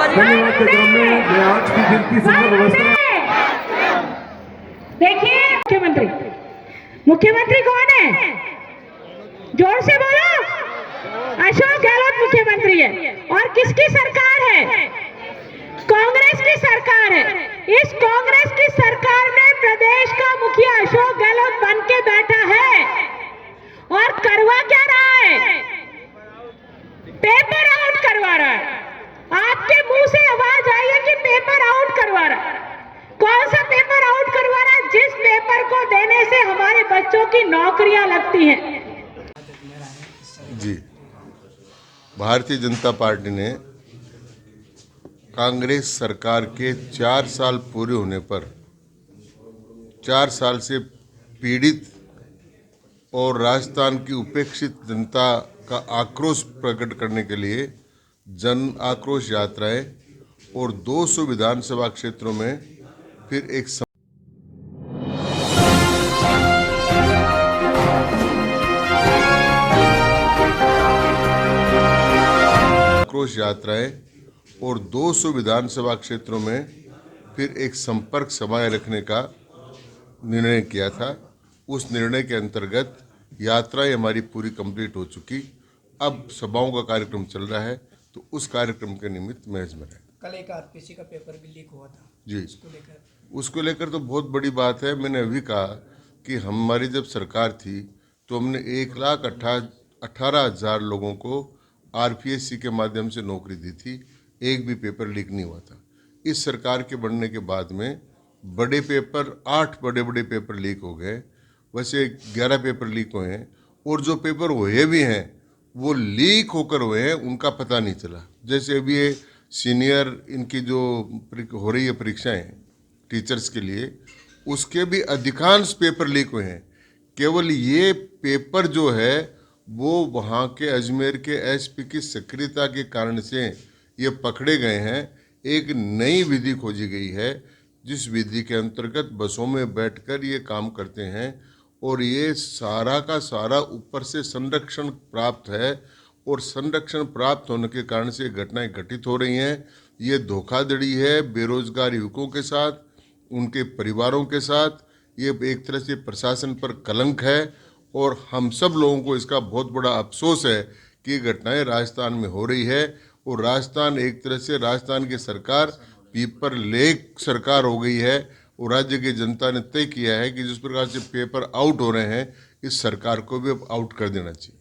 धन्यवाद के क्रम में मैं आज की गिनती सुंदर व्यवस्था। देखिए मुख्यमंत्री कौन है? जोर से बोलो। अशोक गहलोत मुख्यमंत्री है। और किसकी सरकार है? कांग्रेस की सरकार है। इस कांग्रेस की सरकार में प्रदेश का मुखिया अशोक गहलोत बन के बैठा है और करवा क्या रहा है? पेपर आउट करवा रहा है। आपके मुंह से आवाज आई है कि पेपर आउट करवा रहा है। कौन सा पेपर आउट करवा रहा है? जिस पेपर को देने से हमारे बच्चों की नौकरियां लगती हैं। जी, भारतीय जनता पार्टी ने कांग्रेस सरकार के 4 साल पूरे होने पर 4 साल से पीड़ित और राजस्थान की उपेक्षित जनता का आक्रोश प्रकट करने के लिए जन आक्रोश यात्राएं और 200 विधानसभा क्षेत्रों में फिर एक आक्रोश यात्राएं और 200 विधानसभा क्षेत्रों में फिर एक संपर्क सभाएं रखने का निर्णय किया था। उस निर्णय के अंतर्गत यात्राएं हमारी पूरी कंप्लीट हो चुकी। अब सभाओं का कार्यक्रम चल रहा है, तो उस कार्यक्रम के निमित्त मैं इसमें है। कल एक आरपीसी का पेपर भी लीक हुआ था जी, उसको लेकर तो बहुत बड़ी बात है। मैंने अभी कहा कि हमारी जब सरकार थी तो हमने 1,18,000 लोगों को आरपीएससी के माध्यम से नौकरी दी थी। एक भी पेपर लीक नहीं हुआ था। इस सरकार के बनने के बाद में बड़े पेपर 8 बड़े पेपर लीक हो गए। वैसे 11 पेपर लीक हुए हैं और जो पेपर हुए भी हैं वो लीक होकर हुए हैं, उनका पता नहीं चला। जैसे अभी ये सीनियर इनकी जो हो रही है परीक्षाएं टीचर्स के लिए, उसके भी अधिकांश पेपर लीक हुए हैं। केवल ये पेपर जो है वो वहाँ के अजमेर के एसपी की सक्रियता के कारण से ये पकड़े गए हैं। एक नई विधि खोजी गई है जिस विधि के अंतर्गत बसों में बैठकर ये काम करते हैं और ये सारा का सारा ऊपर से संरक्षण प्राप्त है और संरक्षण प्राप्त होने के कारण से घटनाएं घटित हो रही हैं। ये धोखाधड़ी है बेरोजगार युवकों के साथ, उनके परिवारों के साथ। ये एक तरह से प्रशासन पर कलंक है और हम सब लोगों को इसका बहुत बड़ा अफसोस है कि ये घटनाएं राजस्थान में हो रही है। और राजस्थान एक तरह से राजस्थान की सरकार पेपर लेक सरकार हो गई है और राज्य की जनता ने तय किया है कि जिस प्रकार से पेपर आउट हो रहे हैं इस सरकार को भी अब आउट कर देना चाहिए।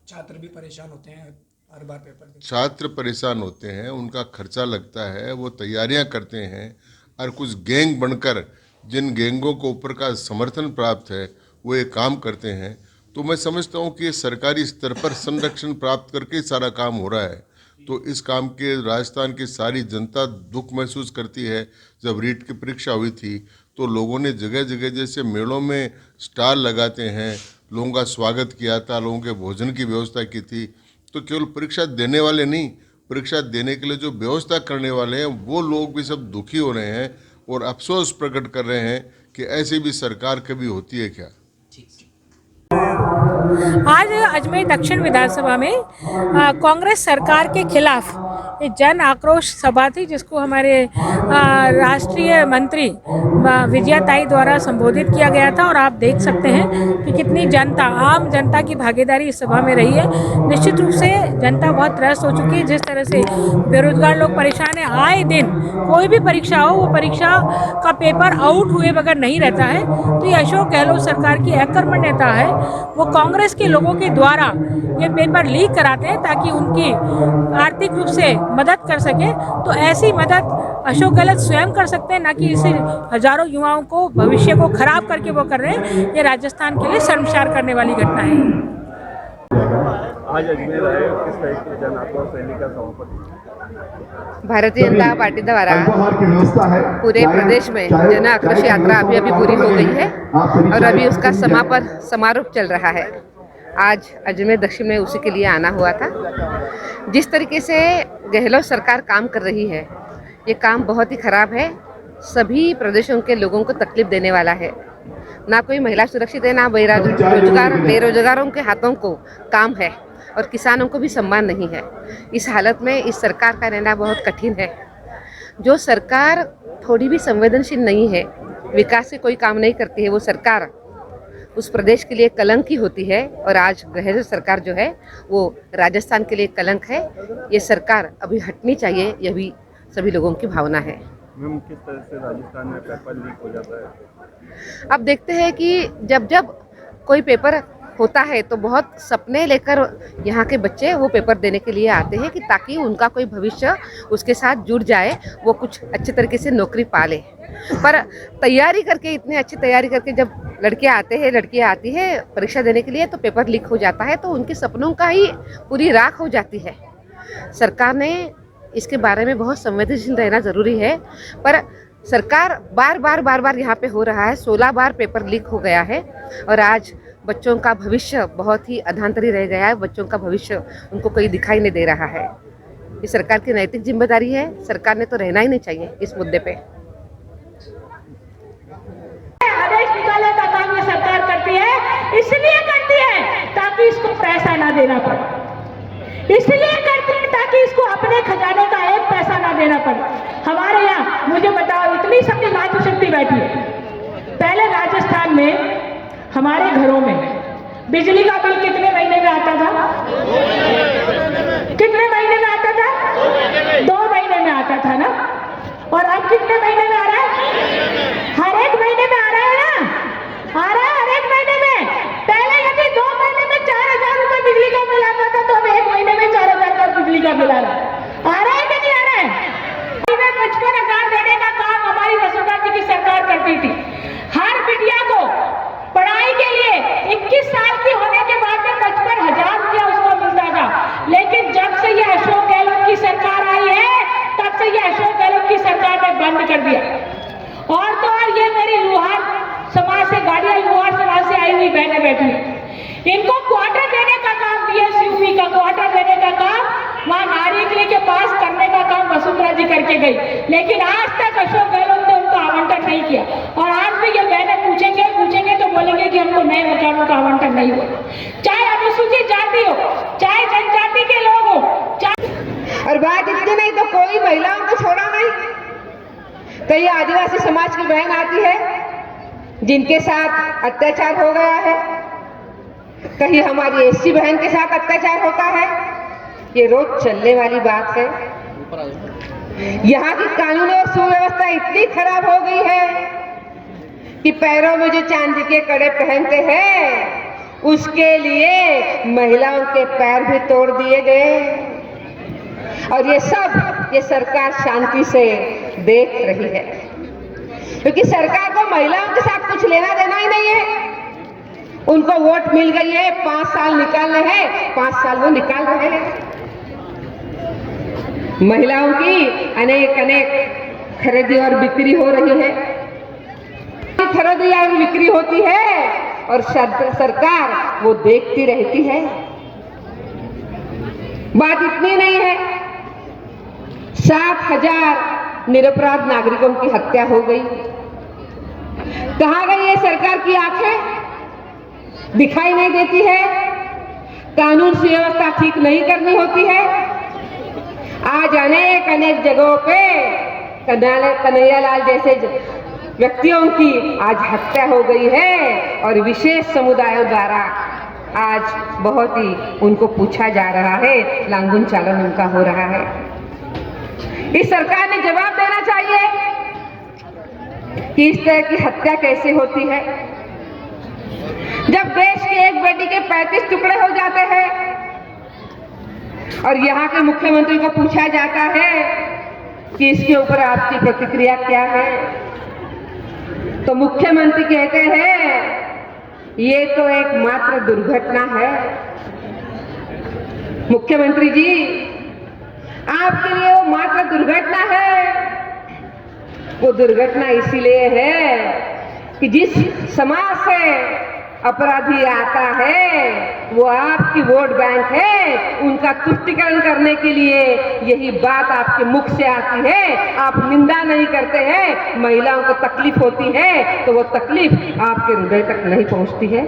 छात्र भी परेशान होते हैं हर बार पेपर। छात्र परेशान होते हैं, उनका खर्चा लगता है, वो तैयारियां करते हैं और कुछ गैंग बनकर जिन गैंगों को ऊपर का समर्थन प्राप्त है वो ये काम करते हैं। तो मैं समझता हूँ कि ये सरकारी स्तर पर संरक्षण प्राप्त करके सारा काम हो रहा है। तो इस काम के राजस्थान की सारी जनता दुख महसूस करती है। जब रीट की परीक्षा हुई थी तो लोगों ने जगह जगह जैसे मेलों में स्टॉल लगाते हैं, लोगों का स्वागत किया था, लोगों के भोजन की व्यवस्था की थी। तो केवल परीक्षा देने वाले नहीं, परीक्षा देने के लिए जो व्यवस्था करने वाले हैं वो लोग भी सब दुखी हो रहे हैं और अफसोस प्रकट कर रहे हैं कि ऐसी भी सरकार कभी होती है क्या। आज अजमेर दक्षिण विधानसभा में कांग्रेस सरकार के खिलाफ एक जन आक्रोश सभा थी जिसको हमारे राष्ट्रीय मंत्री विजयाताई द्वारा संबोधित किया गया था। और आप देख सकते हैं कि कितनी जनता, आम जनता की भागीदारी इस सभा में रही है। निश्चित रूप से जनता बहुत त्रस्त हो चुकी है। जिस तरह से बेरोजगार लोग परेशान हैं, आए दिन कोई भी परीक्षा हो वो परीक्षा का पेपर आउट हुए बगैर नहीं रहता है। तो ये अशोक गहलोत सरकार की अकर्मण्यता है। वो कांग्रेस के लोगों के द्वारा ये पेपर लीक कराते हैं ताकि उनकी आर्थिक रूप से मदद कर सके। तो ऐसी मदद अशोक गहलोत स्वयं कर सकते हैं, ना कि इसे हजारों युवाओं को भविष्य को खराब करके वो कर रहे हैं। ये राजस्थान के लिए शर्मसार करने वाली घटना है। आज अजमेर आए, किस तरह की जन आक्रोश रैली का समापन? भारतीय जनता पार्टी द्वारा पूरे प्रदेश में जन आक्रोश यात्रा अभी पूरी हो गई है और अभी उसका समापन समारोह चल रहा है। आज अजमेर दक्षिण में उसी के लिए आना हुआ था। जिस तरीके से गहलोत सरकार काम कर रही है ये काम बहुत ही खराब है। सभी प्रदेशों के लोगों को तकलीफ देने वाला है। ना कोई महिला सुरक्षित है, ना बेरोजगारों के हाथों को काम है। और किसानों को भी सम्मान नहीं है। इस हालत में इस सरकार का रहना बहुत कठिन है। जो सरकार थोड़ी भी संवेदनशील नहीं है, विकास से कोई काम नहीं करती है, वो सरकार उस प्रदेश के लिए कलंक ही होती है। और आज गहलोत सरकार जो है वो राजस्थान के लिए कलंक है। ये सरकार अभी हटनी चाहिए, यह भी सभी लोगों की भावना है। मैम, किस तरह से राजस्थान में पेपर लीक हो जाता है? अब देखते हैं कि जब जब कोई पेपर होता है तो बहुत सपने लेकर यहाँ के बच्चे वो पेपर देने के लिए आते हैं कि ताकि उनका कोई भविष्य उसके साथ जुड़ जाए, वो कुछ अच्छे तरीके से नौकरी पा ले। पर तैयारी करके, इतनी अच्छी तैयारी करके जब लड़के आते हैं, लड़कियाँ आती है परीक्षा देने के लिए, तो पेपर लीक हो जाता है, तो उनके सपनों का ही पूरी राख हो जाती है। सरकार ने इसके बारे में बहुत संवेदनशील रहना ज़रूरी है। पर सरकार बार बार यहाँ पे हो रहा है, 16 बार पेपर लीक हो गया है और आज बच्चों का भविष्य बहुत ही अधांतरी रह गया है। बच्चों का भविष्य उनको कोई दिखाई नहीं दे रहा है। ये सरकार की नैतिक जिम्मेदारी है। सरकार ने तो रहना ही नहीं चाहिए इस मुद्दे पे। आदेश निकालने का काम ये सरकार करती है, इसलिए करती है ताकि इसको पैसा ना देना पड़े, इसलिए करती है ताकि इसको अपने खजाने का एक पैसा ना देना पड़े। हमारे यहाँ मुझे बताओ, इतनी सबकी मातृशक्ति बैठी है। पहले राजस्थान में हमारे घरों में बिजली का बिल कितने महीने में आता था? कितने महीने में आता था? 2 महीने में आता था ना। और अब कितने महीने में आ रहा है? हर एक महीने में आ रहा है ना, आ रहा है हर एक महीने में। पहले यदि 2 महीने में 4000 रुपए बिजली का बिल आता था, तो अब 1 महीने में 4000 का बिजली का बिल आ रहा है कि नहीं आ रहा है? 55,000 देने का काम हमारी वसुंधरा जी की सरकार करती थी। हर बिटिया को पढ़ाई के लिए 21 साल की होने के बाद में 55,000 रुपया उसको मिलता था। लेकिन जब से ये अशोक गहलोत की सरकार आई है, तब से ये अशोक गहलोत की सरकार ने बंद कर दिया। और तो और ये मेरी लोहार समाज से, गाड़ियां लोहार समाज से आई हुई बहनें बैठी हैं, इनको क्वार्टर देने का काम, बीएसयूपी का क्वार्टर देने का काम वहां नारिकली के पास करने का काम वसुंधरा जी करके गई। लेकिन आज तक अशोक गहलोत ने उनको आवंटन नहीं किया। और आज भी ये बहनें पूछेंगे तो बोलेंगे कि हमको नए मकानों का आवंटन नहीं हुआ, चाहे अनुसूचित जाति हो, चाहे जनजाति के लोग हो, चाहे। और बात इतनी नहीं तो कोई महिलाओं को छोड़ा नहीं। कई आदिवासी समाज की बहन आती है जिनके साथ अत्याचार हो गया है, कहीं हमारी एससी बहन के साथ अत्याचार होता है। ये रोज चलने वाली बात है। यहाँ की कानून और सुव्यवस्था इतनी खराब हो गई है कि पैरों में जो चांदी के कड़े पहनते हैं उसके लिए महिलाओं के पैर भी तोड़ दिए गए। और ये सब ये सरकार शांति से देख रही है, क्योंकि सरकार को महिलाओं के साथ कुछ लेना देना ही नहीं है। उनको वोट मिल गई है, 5 साल निकालने हैं, 5 साल वो निकाल रहे हैं। महिलाओं की अनेक खरीदी और बिक्री हो रही है, खरीदी और बिक्री होती है और सरकार वो देखती रहती है। बात इतनी नहीं है, 7,000 निरपराध नागरिकों की हत्या हो गई। कहाँ गई है सरकार की आंखें? दिखाई नहीं देती है। कानून सुव्यवस्था ठीक नहीं करनी होती है। आज अनेक जगहों पे कन्हैयालाल जैसे व्यक्तियों की आज हत्या हो गई है और विशेष समुदायों द्वारा आज बहुत ही उनको पूछा जा रहा है, लांगुन चालन उनका हो रहा है। इस सरकार ने जवाब देना चाहिए कि इस तरह की हत्या कैसे होती है। जब देश की एक बेटी के 35 टुकड़े हो जाते हैं और यहाँ के मुख्यमंत्री को पूछा जाता है कि इसके ऊपर आपकी प्रतिक्रिया क्या है, तो मुख्यमंत्री कहते हैं ये तो एक मात्र दुर्घटना है। मुख्यमंत्री जी, आपके लिए वो मात्र दुर्घटना है। वो दुर्घटना इसीलिए है कि जिस समाज से अपराधी आता है वो आपकी वोट बैंक है। उनका तुष्टीकरण करने के लिए यही बात आपके मुख से आती है। आप निंदा नहीं करते हैं। महिलाओं को तकलीफ होती है तो वो तकलीफ आपके हृदय तक नहीं पहुंचती है।